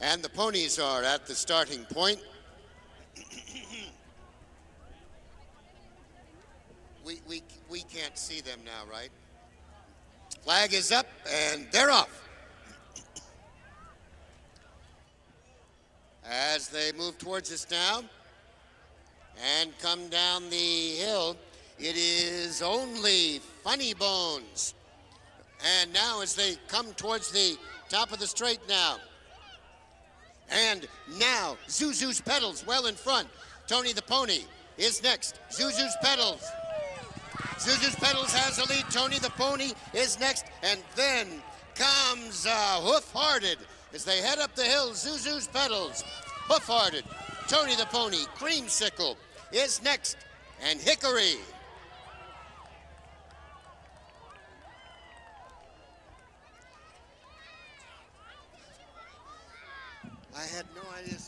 And the ponies are at the starting point. we can't see them now, right? Flag is up, and they're off. As they move towards us now and come down the hill, it is only Funny Bones. And now as they come towards the top of the straight now, and now Zuzu's Pedals well in front. Tony the Pony is next. Zuzu's Pedals. Zuzu's Pedals has the lead. Tony the Pony is next. And then comes Hoof-Hearted as they head up the hill. Zuzu's Pedals, Hoof-Hearted, Tony the Pony, Creamsicle is next, and Hickory. I had no idea.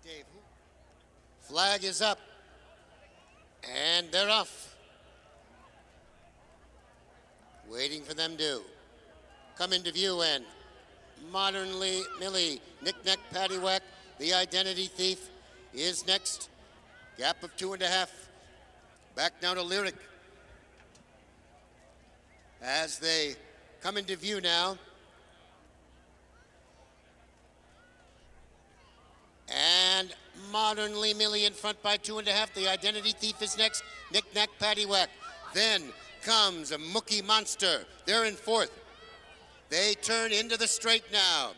Dave, flag is up, and they're off. Waiting for them to come into view, and Modernly Millie, Knick-Knack Paddywhack, the Identity Thief is next. Gap of 2.5. Back now to Lyric. As they come into view now, and Modernly Millie in front by 2.5. The Identity Thief is next. Knick-Knack Paddywhack. Then comes a Mookie Monster. They're in fourth. They turn into the straight now.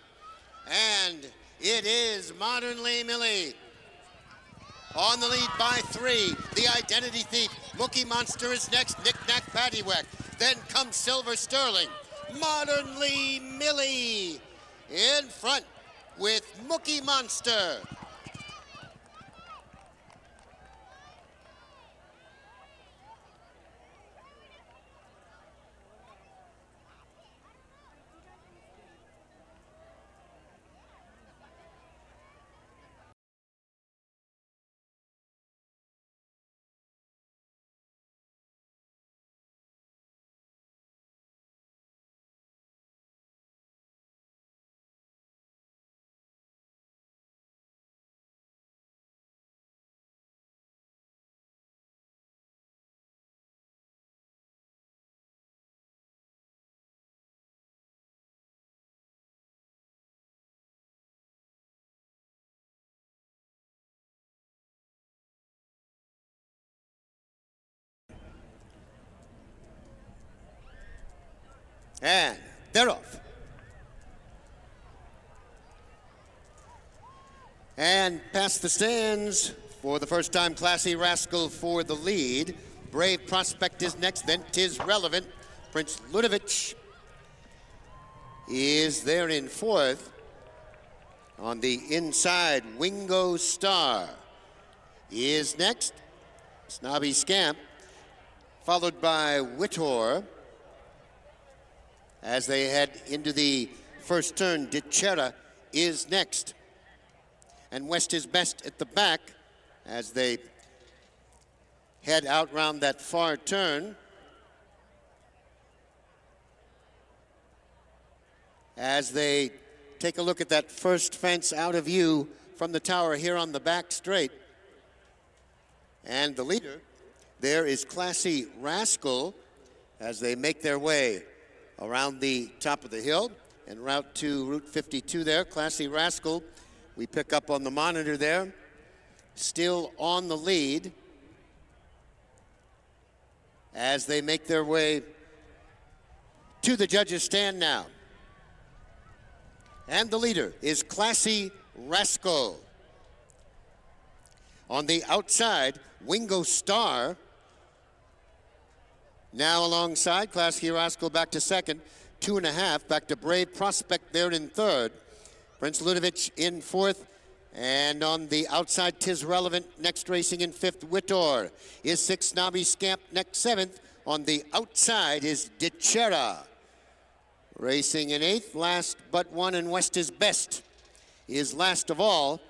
And it is Modernly Millie on the lead by 3. The Identity Thief. Mookie Monster is next. Knick-Knack Paddywhack. Then comes Silver Sterling. Modernly Millie in front with Mookie Monster. And they're off. And past the stands for the first time, Classy Rascal for the lead. Brave Prospect is next, then Tis Relevant. Prince Ludovic is there in fourth. On the inside, Wingo Star is next. Snobby Scamp, followed by Whittor. As they head into the first turn, Dichera is next. And West is Best at the back as they head out round that far turn. As they take a look at that first fence out of view from the tower here on the back straight. And the leader there is Classy Rascal as they make their way around the top of the hill en route to Route 52 there. Classy Rascal, we pick up on the monitor there, still on the lead as they make their way to the judges' stand now. And the leader is Classy Rascal. On the outside, Wingo Star. Now alongside, Classy Rascal back to second. 2.5, back to Brave Prospect there in third. Prince Ludovic in fourth. And on the outside, Tis Relevant next racing in fifth. Whittor is sixth. Snobby Scamp next seventh. On the outside is Dichera. Racing in eighth, last but one, and West is Best is last of all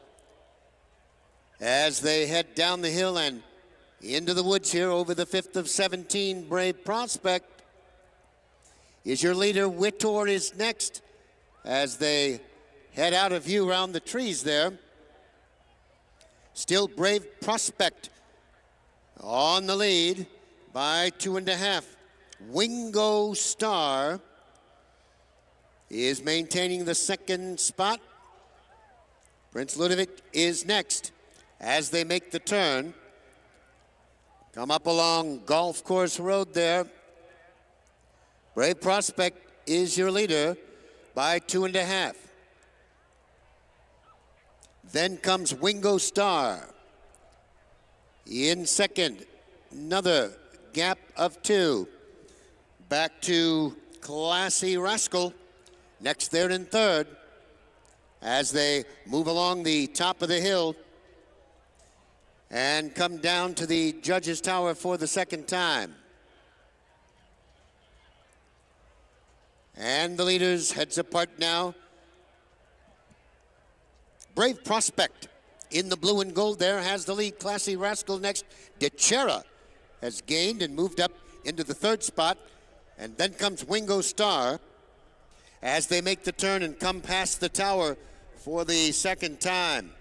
as they head down the hill and into the woods here over the fifth of 17. Brave Prospect is your leader. Whittor is next as they head out of view around the trees there. Still Brave Prospect on the lead by 2.5. Wingo Star is maintaining the second spot. Prince Ludovic is next as they make the turn. Come up along Golf Course Road there. Brave Prospect is your leader by 2.5. Then comes Wingo Star in second. Another gap of 2. Back to Classy Rascal next there in third as they move along the top of the hill and come down to the judges' tower for the second time. And the leaders heads apart now. Brave Prospect in the blue and gold there has the lead. Classy Rascal next. Dichera has gained and moved up into the third spot. And then comes Wingo Star as they make the turn and come past the tower for the second time.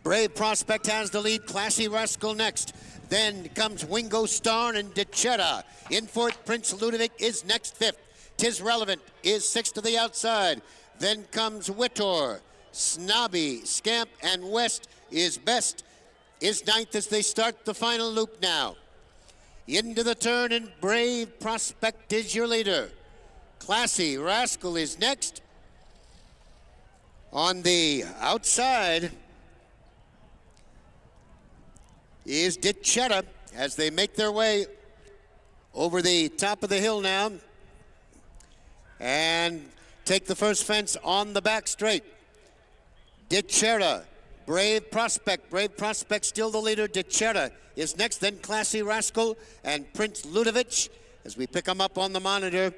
Brave Prospect has the lead. Classy Rascal next. Then comes Wingo Star and Dichera. In fourth, Prince Ludovic is next, fifth. Tis Relevant is sixth to the outside. Then comes Whittor. Snobby, Scamp, and West is Best is ninth as they start the final loop now. Into the turn, and Brave Prospect is your leader. Classy Rascal is next. On the outside is Dichera as they make their way over the top of the hill now and take the first fence on the back straight. Dichera, Brave Prospect still the leader. Dichera is next, then Classy Rascal and Prince Ludovic. As we pick them up on the monitor,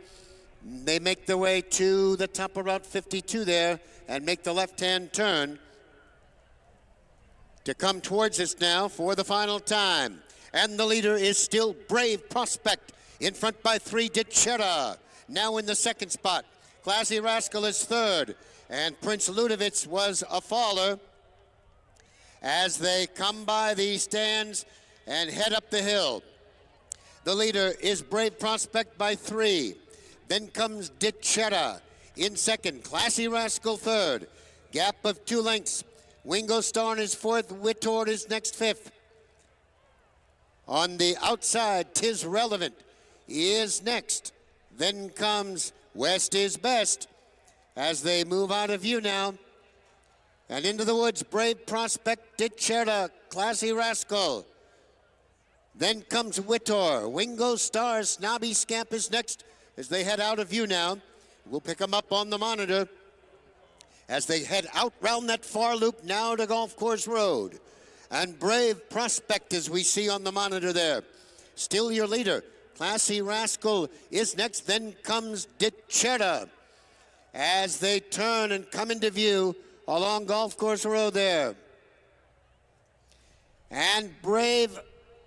they make their way to the top of Route 52 there and make the left-hand turn to come towards us now for the final time. And the leader is still Brave Prospect, in front by 3, Dichera. Now in the second spot. Classy Rascal is third, and Prince Ludovic was a faller as they come by the stands and head up the hill. The leader is Brave Prospect by 3. Then comes Dichera in second. Classy Rascal third. Gap of 2 lengths. Wingo Star is fourth. Whittor is next, fifth. On the outside, Tis Relevant is next. Then comes West is Best as they move out of view now. And into the woods, Brave Prospect, Dichera, Classy Rascal. Then comes Whittor. Wingo Star, Snobby Scamp is next as they head out of view now. We'll pick them up on the monitor as they head out round that far loop now to Golf Course Road. And Brave Prospect, as we see on the monitor there, still your leader. Classy Rascal is next, then comes Dichera as they turn and come into view along Golf Course Road there. And Brave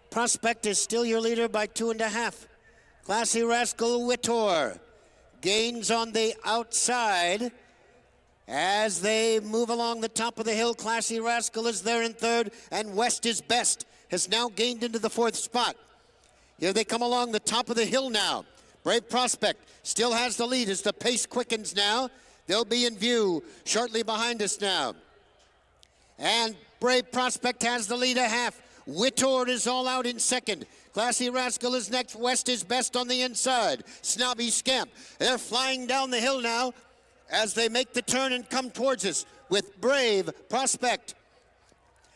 Prospect is still your leader by 2.5. Classy Rascal, Whittor gains on the outside as they move along the top of the hill. Classy Rascal is there in third, and West is Best has now gained into the fourth spot. Here they come along the top of the hill now. Brave Prospect still has the lead as the pace quickens now. They'll be in view shortly behind us now. And Brave Prospect has the lead a half. Winterthur is all out in second. Classy Rascal is next. West is best on the inside. Snobby Scamp. They're flying down the hill now as they make the turn and come towards us with Brave Prospect.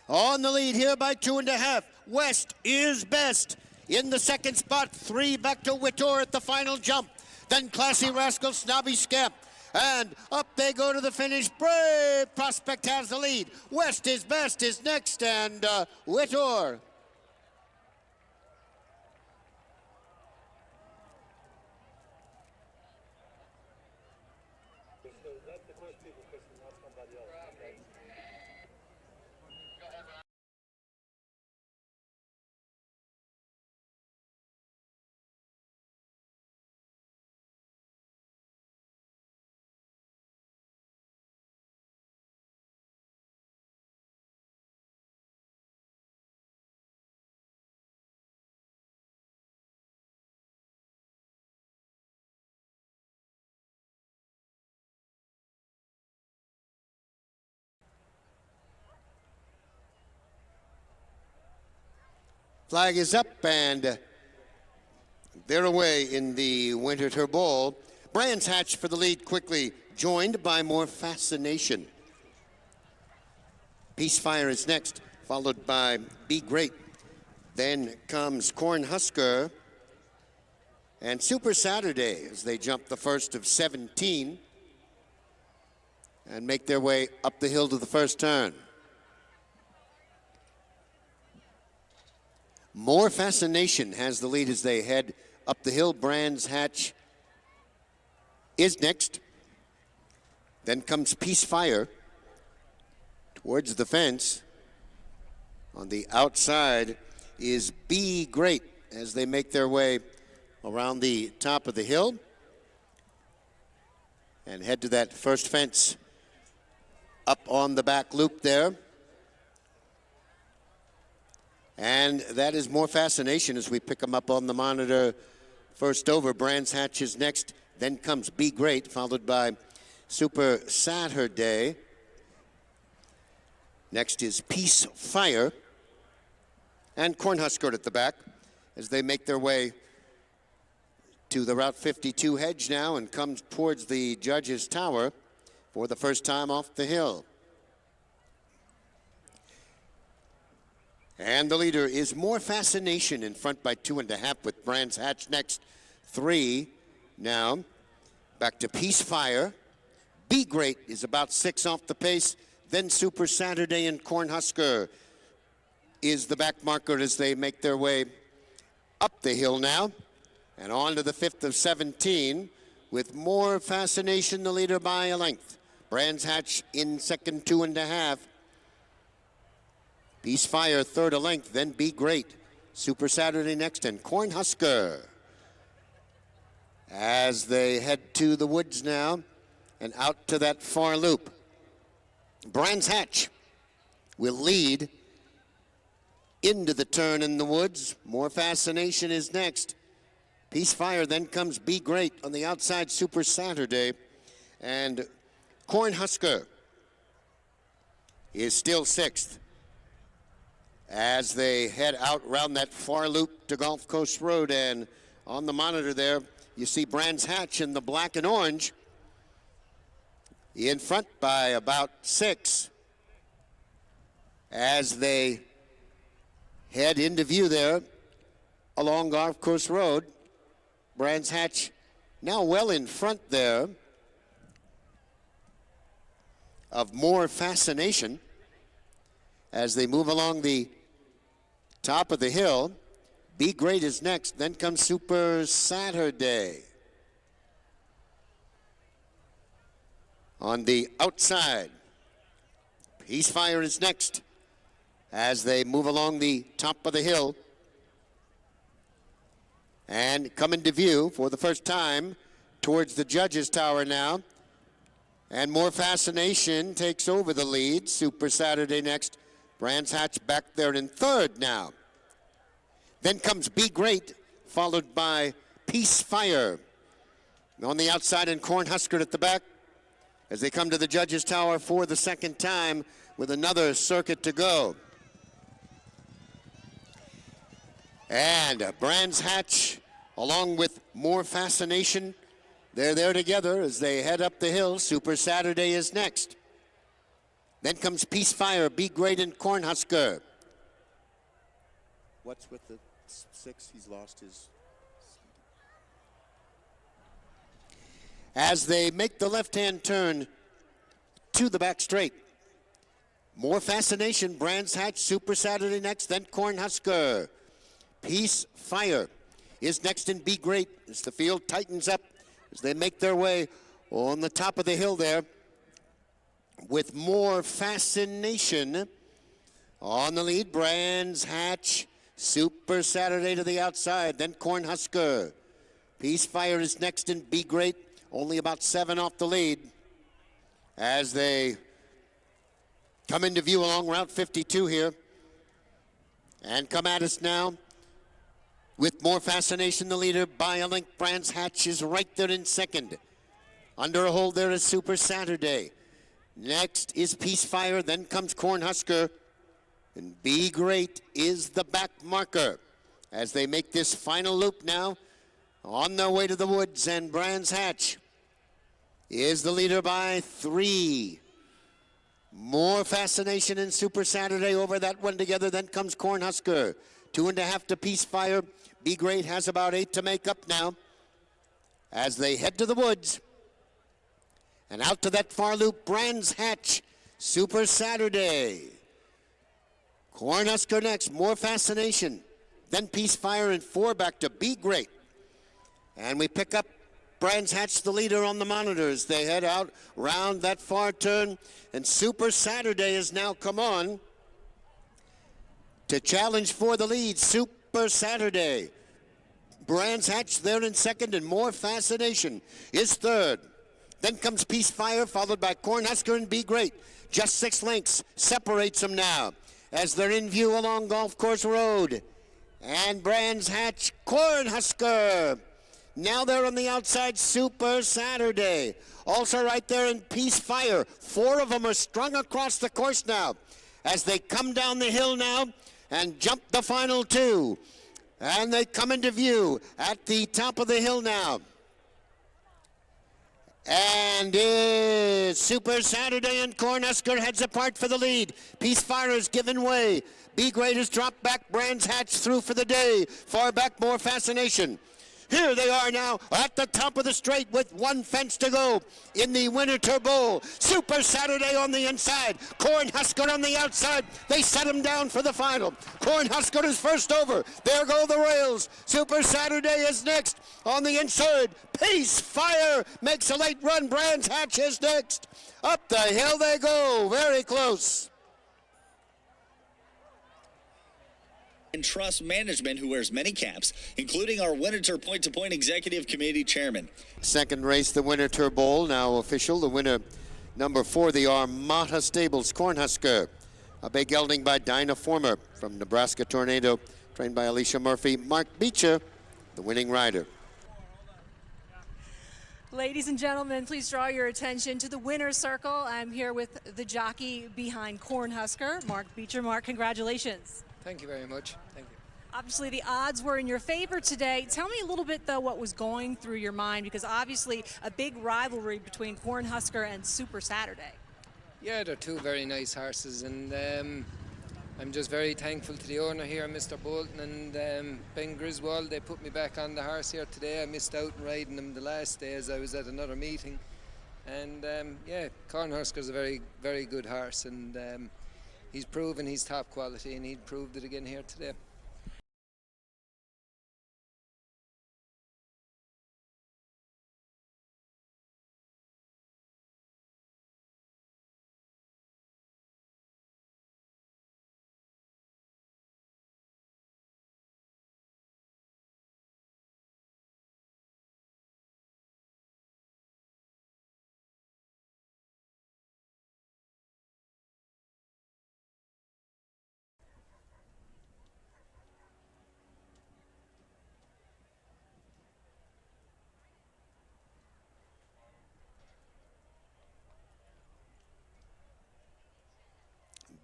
On the lead here by 2.5. West is best. In the second spot, 3 back to Winterthur at the final jump. Then Classy Rascal, Snobby Scamp. And up they go to the finish. Brave Prospect has the lead. West is best is next, and Winterthur. Flag is up, and they're away in the Winterthur Bowl. Brands Hatch for the lead quickly, joined by More Fascination. Peacefire is next, followed by Be Great. Then comes Cornhusker and Super Saturday as they jump the first of 17 and make their way up the hill to the first turn. More Fascination has the lead as they head up the hill. Brands Hatch is next. Then comes Peacefire towards the fence. On the outside is Be Great as they make their way around the top of the hill and head to that first fence up on the back loop there. And that is More Fascination as we pick them up on the monitor. First over, Brands Hatch is next. Then comes Be Great, followed by Super Saturday. Next is Peacefire. And Cornhusker at the back as they make their way to the Route 52 hedge now and come towards the Judges Tower for the first time off the hill. And the leader is More Fascination in front by 2.5 with Brands Hatch next. 3 now. Back to Peacefire. Be Great is about 6 off the pace. Then Super Saturday and Cornhusker is the back marker as they make their way up the hill now. And on to the 5th of 17 with More Fascination, the leader by a length. Brands Hatch in second, 2.5. Peacefire third a length, then Be Great. Super Saturday next, and Cornhusker. As they head to the woods now and out to that far loop. Brands Hatch will lead into the turn in the woods. More Fascination is next. Peacefire, then comes Be Great on the outside, Super Saturday. And Cornhusker is still 6th. As they head out around that far loop to Gulf Coast Road, and on the monitor there, you see Brands Hatch in the black and orange in front by about 6 as they head into view there along Gulf Coast Road. Brands Hatch now well in front there of More Fascination as they move along the top of the hill. Be Great is next, then comes Super Saturday. On the outside, Peacefire is next as they move along the top of the hill and come into view for the first time towards the Judges Tower now. And More Fascination takes over the lead. Super Saturday next. Brands Hatch back there in third now. Then comes Be Great, followed by Peacefire. On the outside, and Cornhusker at the back as they come to the Judges Tower for the second time with another circuit to go. And Brands Hatch, along with More Fascination, they're there together as they head up the hill. Super Saturday is next. Then comes Peace Fire, Be Great, and Cornhusker. What's with the 6? He's lost his... As they make the left-hand turn to the back straight. More Fascination, Brands Hatch, Super Saturday next, then Cornhusker. Peace Fire is next in Be Great as the field tightens up as they make their way on the top of the hill there with More Fascination on the lead. Brands Hatch, Super Saturday to the outside, then Cornhusker. Peace Fire is next in Be Great, only about 7 off the lead as they come into view along Route 52 here and come at us now with More Fascination, the leader by a length. Brands Hatch is right there in second. Under a hold there is Super Saturday. Next is Peace Fire, then comes Cornhusker. And Be Great is the back marker as they make this final loop now on their way to the woods. And Brands Hatch is the leader by 3. More Fascination and Super Saturday over that one together. Then comes Cornhusker. 2.5 to Peace Fire. Be Great has about 8 to make up now as they head to the woods. And out to that far loop, Brands Hatch, Super Saturday. Cornhusker next, More Fascination. Then Peace Fire and 4 back to Be Great. And we pick up Brands Hatch, the leader on the monitors. They head out round that far turn. And Super Saturday has now come on to challenge for the lead. Super Saturday. Brands Hatch there in second, and More Fascination is third. Then comes Peace Fire, followed by Cornhusker and Be Great. Just 6 lengths separates them now as they're in view along Golf Course Road. And Brands Hatch, Cornhusker. Now they're on the outside, Super Saturday. Also right there in Peace Fire. 4 of them are strung across the course now as they come down the hill now and jump the final 2. And they come into view at the top of the hill now. And Super Saturday and Cornhusker heads apart for the lead. Peace Fire has given way. Be Great has dropped back. Brands Hatch through for the day. Far back, More Fascination. Here they are now at the top of the straight with 1 fence to go in the Winterthur Bowl. Super Saturday on the inside. Cornhusker on the outside. They set him down for the final. Cornhusker is first over. There go the rails. Super Saturday is next on the inside. Peace Fire makes a late run. Brands Hatch is next. Up the hill they go. Very close. And Trust Management, who wears many caps, including our Winterthur Point-to-Point Executive Committee Chairman. Second race, the Winterthur Bowl, now official. The winner, number 4, the Armada Stables Cornhusker. A big gelding by Dinah Former from Nebraska Tornado, trained by Alicia Murphy. Mark Beecher, the winning rider. Ladies and gentlemen, please draw your attention to the winner's circle. I'm here with the jockey behind Cornhusker, Mark Beecher. Mark, congratulations. Thank you very much. Thank you. Obviously, the odds were in your favor today. Tell me a little bit, though, what was going through your mind, because obviously a big rivalry between Cornhusker and Super Saturday. Yeah, they're 2 very nice horses, and I'm just very thankful to the owner here, Mr. Bolton, and Ben Griswold. They put me back on the horse here today. I missed out on riding him the last day as I was at another meeting. And yeah, Cornhusker's a very, very good horse, and he's proven he's top quality, and he proved it again here today.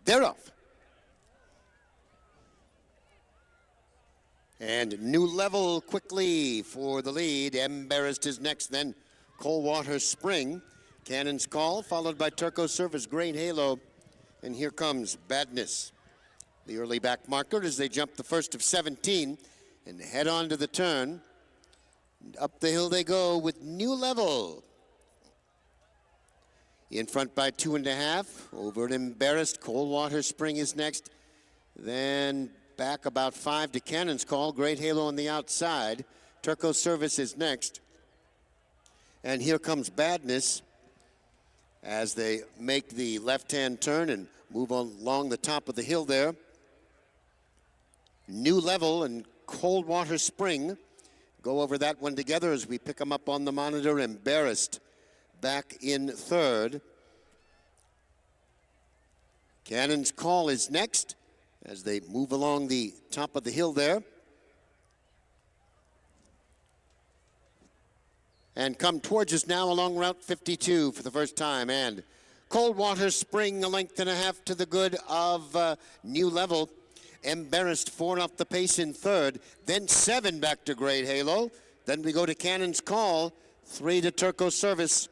They're off. And New Level quickly for the lead. Embarrassed is next, then Coldwater Spring. Cannon's Call, followed by Turco Service, Great Halo. And here comes Badness. The early back marker as they jump the first of 17 and head on to the turn. And up the hill they go with New Level. In front by 2.5. Over at Embarrassed. Coldwater Spring is next. Then back about 5 to Cannon's Call. Great Halo on the outside. Turco Service is next. And here comes Badness as they make the left-hand turn and move along the top of the hill there. New Level and Coldwater Spring go over that one together as we pick them up on the monitor. Embarrassed back in third. Cannon's Call is next as they move along the top of the hill there. And come towards us now along Route 52 for the first time. And Coldwater Spring, a length and a half to the good of New Level. Embarrassed 4 off the pace in third. Then 7 back to Great Halo. Then we go to Cannon's Call. 3 to Turco Service.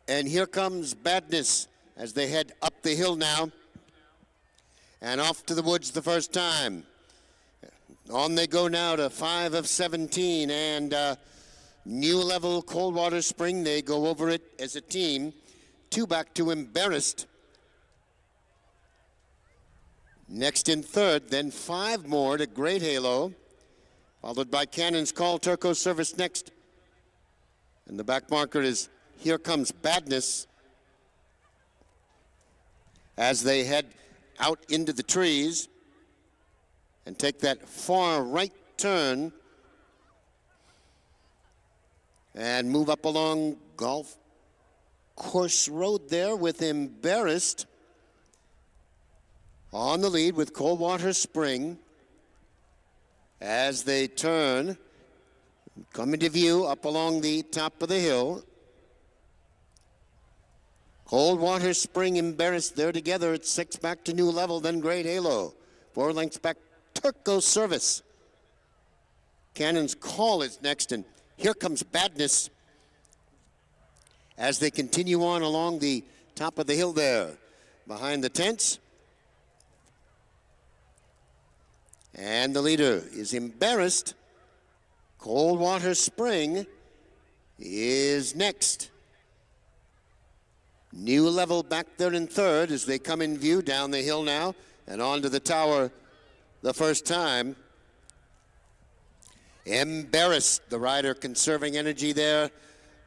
And here comes Badness as they head up the hill now. And off to the woods the first time. On they go now to 5 of 17. And New Level, Coldwater Spring, they go over it as a team. 2 back to Embarrassed. Next in third, then 5 more to Great Halo, followed by Cannon's Call. Turco Service next. And the back marker is Here Comes Badness as they head out into the trees and take that far right turn and move up along Golf Course Road there with Embarrassed on the lead with Coldwater Spring as they turn, come into view up along the top of the hill. Coldwater Spring, Embarrassed, they're together at 6 back to New Level, then Great Halo. 4 lengths back, Turco Service. Cannon's Call is next, and here comes Badness as they continue on along the top of the hill there behind the tents. And the leader is Embarrassed. Coldwater Spring is next. New Level back there in third as they come in view down the hill now and onto the tower the first time. Embarrassed, the rider conserving energy there.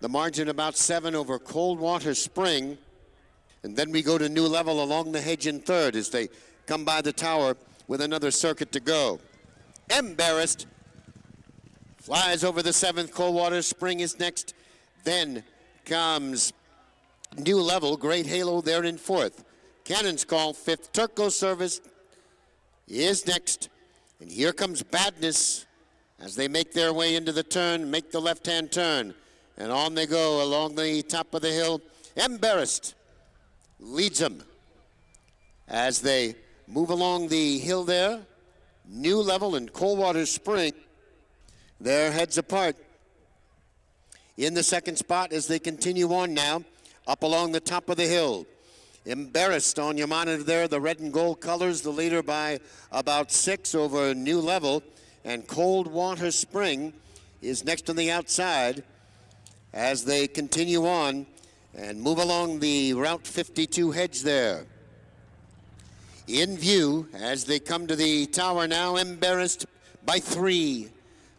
The margin about 7 over Coldwater Spring. And then we go to New Level along the hedge in third as they come by the tower with another circuit to go. Embarrassed flies over the 7th. Coldwater Spring is next. Then comes New Level. Great Halo there in 4th. Cannon's Call 5th. Turco Service is next. And here comes Badness as they make their way into the turn, make the left-hand turn. And on they go along the top of the hill. Embarrassed leads them as they move along the hill there. New Level and Coldwater Spring, their heads apart. In the second spot as they continue on now, up along the top of the hill. Embarrassed on your monitor there, the red and gold colors, the leader by about 6 over New Level. And Coldwater Spring is next on the outside as they continue on and move along the Route 52 hedge there. In view as they come to the tower now, Embarrassed by 3.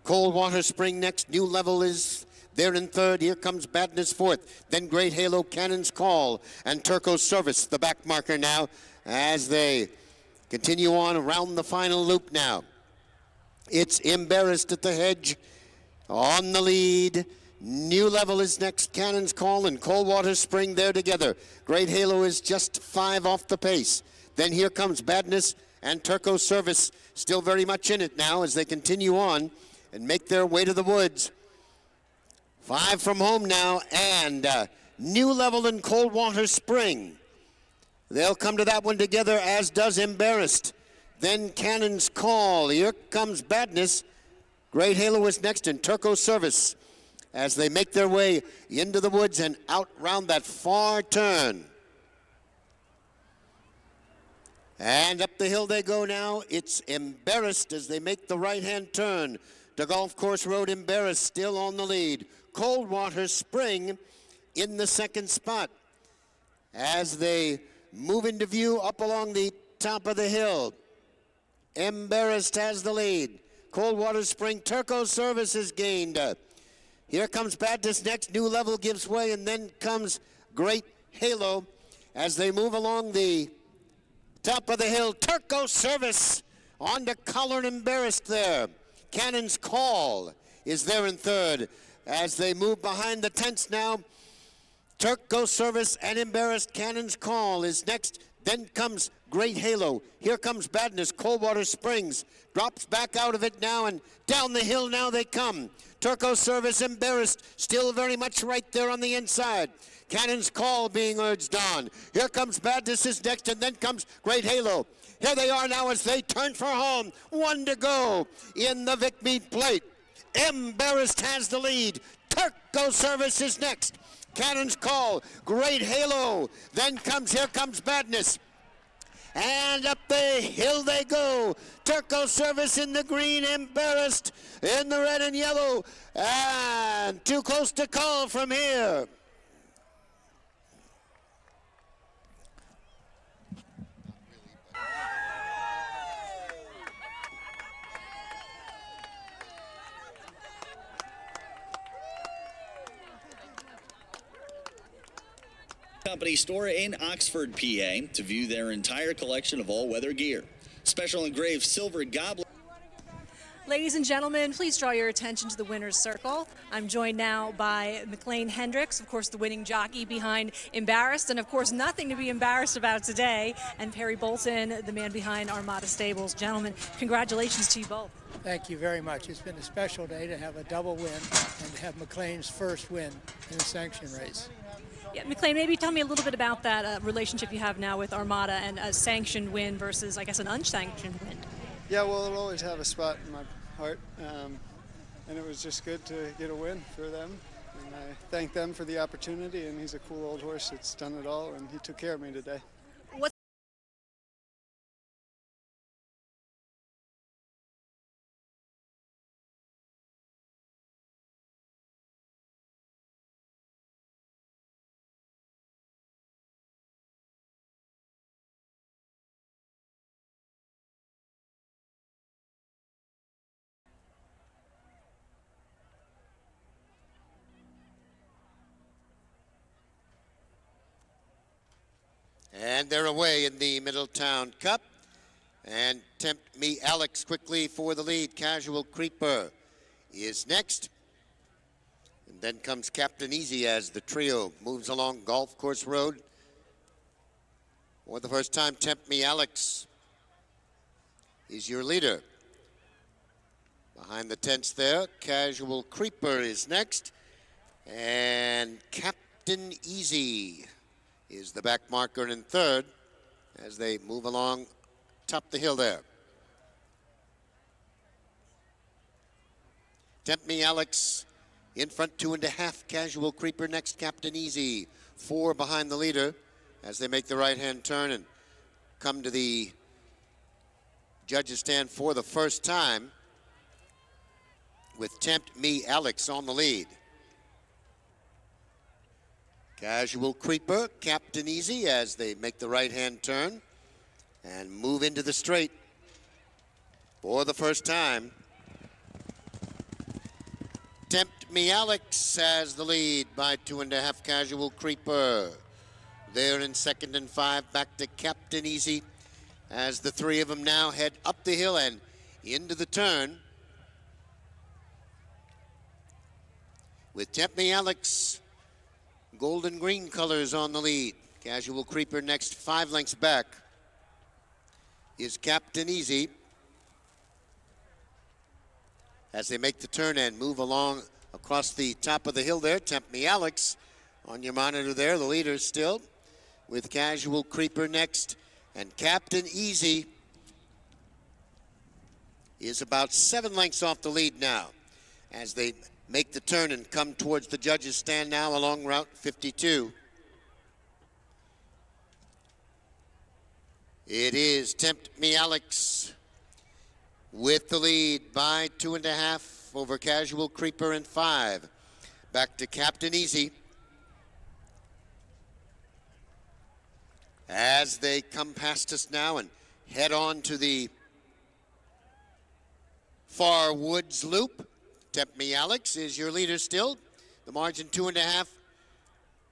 Coldwater Spring next. New Level is there in third. Here comes Badness 4th. Then Great Halo, Cannon's Call, and Turco Service, the back marker now, as they continue on around the final loop now. It's Embarrassed at the hedge on the lead. New Level is next. Cannon's Call and Coldwater Spring there together. Great Halo is just 5 off the pace. Then here comes Badness and Turco Service, still very much in it now as they continue on and make their way to the woods. 5 from home now, and New Level and Coldwater Spring. They'll come to that one together, as does Embarrassed. then Cannon's Call. Here comes Badness. Great Halo is next, and Turco Service as they make their way into the woods and out round that far turn. And up the hill they go now. It's Embarrassed as they make the right-hand turn. The Golf Course Road. Embarrassed still on the lead. Coldwater Spring in the second spot as they move into view up along the top of the hill. Embarrassed has the lead. Coldwater Spring, Turco Service is gained. Here comes Badness next. New Level gives way, and then comes Great Halo as they move along the top of the hill. Turco Service on to Collar Embarrassed there. Cannon's Call is there in third as they move behind the tents now. Turco Service and Embarrassed. Cannon's Call is next. Then comes Great Halo. Here comes Badness. Coldwater Springs drops back out of it now, and down the hill now they come. Turco Service, Embarrassed, still very much right there on the inside. Cannon's Call being urged on. Here comes Badness is next, and then comes Great Halo. Here they are now as they turn for home. One to go in the Vicmead Plate. Embarrassed has the lead. Turco Service is next. Cannon's Call, Great Halo. Then here comes Badness. And up the hill they go. Turco Service in the green, Embarrassed in the red and yellow. And Too Close to Call from here. Company store in Oxford, PA, to view their entire collection of all-weather gear. Special engraved silver goblet. Ladies and gentlemen, please draw your attention to the winner's circle. I'm joined now by McLean Hendricks, of course, the winning jockey behind Embarrassed, and of course, nothing to be embarrassed about today, and Perry Bolton, the man behind Armada Stables. Gentlemen, congratulations to you both. Thank you very much. It's been a special day to have a double win and to have McLean's first win in the sanction race. Yeah, McLean, maybe tell me a little bit about that relationship you have now with Armada and a sanctioned win versus, I guess, an unsanctioned win. Yeah, well, it'll always have a spot in my heart, and it was just good to get a win for them. And I thank them for the opportunity, and he's a cool old horse that's done it all, and he took care of me today. And they're away in the Middletown Cup. And Tempt Me Alex quickly for the lead. Casual Creeper is next. And then comes Captain Easy as the trio moves along Golf Course Road. For the first time, Tempt Me Alex is your leader. Behind the tents there, Casual Creeper is next. And Captain Easy is the back marker in third as they move along top the hill there. Tempt Me Alex in front, 2.5. Casual Creeper next. Captain Easy 4 behind the leader as they make the right-hand turn and come to the judges' stand for the first time with Tempt Me Alex on the lead. Casual Creeper, Captain Easy as they make the right-hand turn and move into the straight for the first time. Tempt Me Alex has the lead by 2.5. Casual Creeper there in second and 5. Back to Captain Easy as the three of them now head up the hill and into the turn. With Tempt Me Alex, golden green colors on the lead. Casual Creeper next, 5 lengths back is Captain Easy as they make the turn and move along across the top of the hill there. Tempt Me Alex on your monitor there, the leader still, with Casual Creeper next and Captain Easy is about 7 lengths off the lead now as they make the turn and come towards the judges' stand now along Route 52. It is Tempt Me Alex with the lead by 2.5 over Casual Creeper and 5. Back to Captain Easy as they come past us now and head on to the far woods loop. Tempt Me Alex is your leader still. The margin 2.5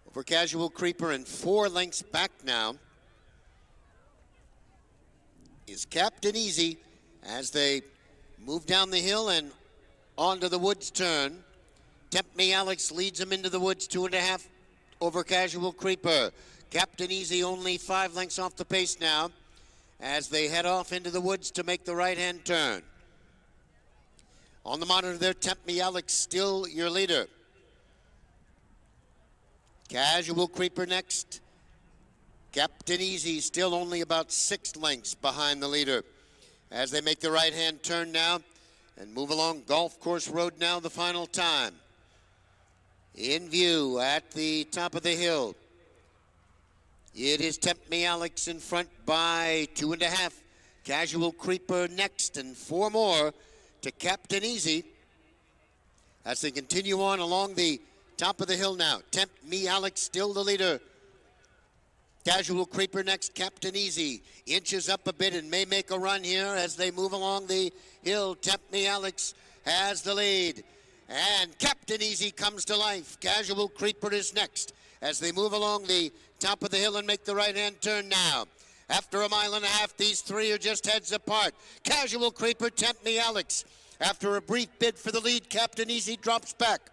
over Casual Creeper and 4 lengths back now is Captain Easy as they move down the hill and onto the woods turn. Tempt Me Alex leads them into the woods 2.5 over Casual Creeper. Captain Easy only 5 lengths off the pace now as they head off into the woods to make the right-hand turn. On the monitor there, Tempt Me Alex still your leader. Casual Creeper next. Captain Easy still only about 6 lengths behind the leader as they make the right-hand turn now and move along Golf Course Road now the final time. In view at the top of the hill, it is Tempt Me Alex in front by 2.5. Casual Creeper next and 4 more to Captain Easy as they continue on along the top of the hill now. Tempt Me Alex still the leader. Casual Creeper next, Captain Easy inches up a bit and may make a run here as they move along the hill. Tempt Me Alex has the lead. And Captain Easy comes to life. Casual Creeper is next as they move along the top of the hill and make the right-hand turn now. After 1.5 miles, these 3 are just heads apart. Casual Creeper, Tempt Me Alex. After a brief bid for the lead, Captain Easy drops back.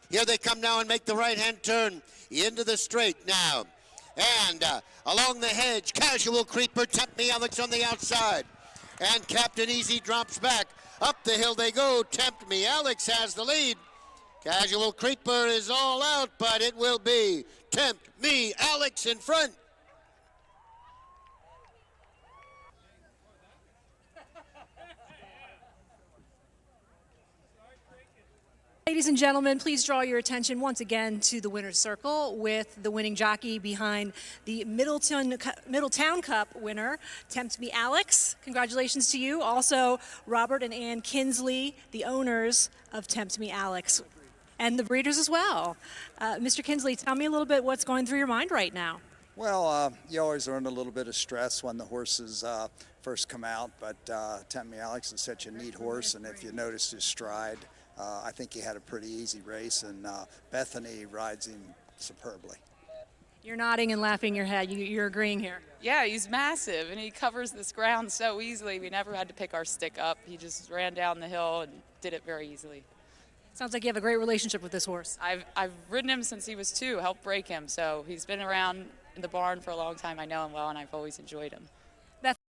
Here they come now and make the right-hand turn into the straight now. And along the hedge, Casual Creeper, Tempt Me Alex on the outside. And Captain Easy drops back. Up the hill they go. Tempt Me Alex has the lead. Casual Creeper is all out, but it will be Tempt Me Alex in front. Ladies and gentlemen, please draw your attention once again to the winner's circle with the winning jockey behind the Middletown Cup winner, Tempt Me Alex. Congratulations to you. Also, Robert and Ann Kinsley, the owners of Tempt Me Alex, and the breeders as well. Mr. Kinsley, tell me a little bit what's going through your mind right now. Well, you always earn a little bit of stress when the horses first come out, but Tempt Me Alex is such a neat horse, and if you notice his stride, I think he had a pretty easy race, and Bethany rides him superbly. You're nodding and laughing your head. You're agreeing here. Yeah, he's massive, and he covers this ground so easily. We never had to pick our stick up. He just ran down the hill and did it very easily. Sounds like you have a great relationship with this horse. I've ridden him since he was 2, helped break him, so he's been around in the barn for a long time. I know him well, and I've always enjoyed him.